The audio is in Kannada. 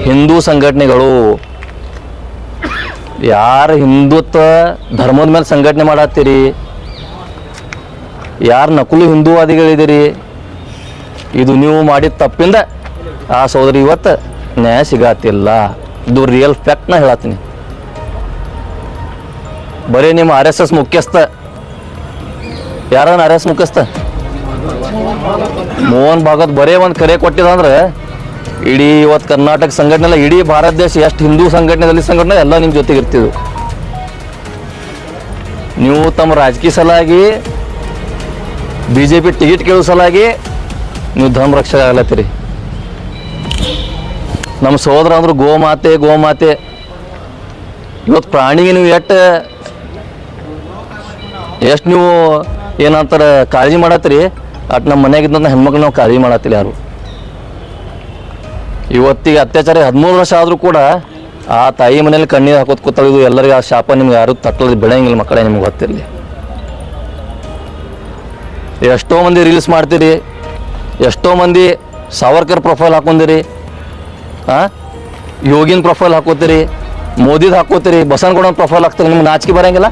ಹಿಂದೂ ಸಂಘಟನೆಗಳು ಯಾರು ಹಿಂದುತ್ವ ಧರ್ಮದ ಮೇಲೆ ಸಂಘಟನೆ ಮಾಡತ್ತೀರಿ, ಯಾರು ನಕಲು ಹಿಂದೂವಾದಿಗಳಿದ್ದೀರಿ, ಇದು ನೀವು ಮಾಡಿದ ತಪ್ಪಿಂದ ಆ ಸೋದರಿ ಇವತ್ತು ನ್ಯಾಯ ಸಿಗತ್ತಿಲ್ಲ. ಇದು ರಿಯಲ್ ಫ್ಯಾಕ್ಟ್ನ ಹೇಳತ್ತೀನಿ. ಬರೀ ನಿಮ್ಮ RSS ಮುಖ್ಯಸ್ಥ ಯಾರನ್ನ RSS ಮುಖ್ಯಸ್ಥ ಮೋಹನ್ ಭಾಗವತ್ ಬರೀ ಒಂದು ಕರೆ ಕೊಟ್ಟಿದಂದ್ರೆ ಇಡೀ ಇವತ್ತು ಕರ್ನಾಟಕ ಸಂಘಟನೆ, ಇಡೀ ಭಾರತ ದೇಶ ಎಷ್ಟು ಹಿಂದೂ ಸಂಘಟನೆ ದಲಿತ ಸಂಘಟನೆ ಎಲ್ಲ ನಿಮ್ಮ ಜೊತೆಗೆ ಇರ್ತಿದ್ವು. ನೀವು ತಮ್ಮ ರಾಜಕೀಯ ಸಲಾಗಿ BJP ಟಿಕೆಟ್ ಕೇಳೋ ಸಲಾಗಿ ನೀವು ಧರ್ಮ ರಕ್ಷಕ ಆಗ್ಲತ್ತೀರಿ. ನಮ್ಮ ಸೋದರ ಅಂದ್ರು ಗೋಮಾತೆ ಇವತ್ತು ಪ್ರಾಣಿಗೆ ನೀವು ಎಷ್ಟು ನೀವು ಏನಂತಾರೆ ಕಾಳಜಿ ಮಾಡತ್ತೀರಿ, ಅಟ್ ನಮ್ಮ ಮನೆಯಾಗಿದ್ದಂಥ ಹೆಣ್ಮಕ್ಳು ನಾವು ಕಾಳಜಿ ಮಾಡತ್ತಿಲ್ಲ ಯಾರು. ಇವತ್ತಿಗೆ ಅತ್ಯಾಚಾರ 13 ವರ್ಷ ಆದರೂ ಕೂಡ ಆ ತಾಯಿ ಮನೇಲಿ ಕಣ್ಣೀರು ಹಾಕೋದು ಕೂತಾವ. ಇದು ಎಲ್ಲರಿಗೂ ಆ ಶಾಪ ನಿಮ್ಗೆ ಯಾರು ತಟ್ಟಲದು ಬೆಳೆಯಂಗಿಲ್ಲ ಮಕ್ಕಳೇ, ನಿಮ್ಗೆ ಗೊತ್ತಿರಲಿ. ಎಷ್ಟೋ ಮಂದಿ ರೀಲ್ಸ್ ಮಾಡ್ತೀರಿ, ಎಷ್ಟೋ ಮಂದಿ ಸಾವರ್ಕರ್ ಪ್ರೊಫೈಲ್ ಹಾಕೊಂಡಿರಿ, ಯೋಗಿನ ಪ್ರೊಫೈಲ್ ಹಾಕೋತೀರಿ, ಮೋದಿದು ಹಾಕೋತೀರಿ, ಬಸವನಗೌಡನ ಪ್ರೊಫೈಲ್ ಹಾಕ್ತೀರಿ. ನಿಮ್ಗೆ ನಾಚಿಕೆ ಬರೋಂಗಿಲ್ಲ.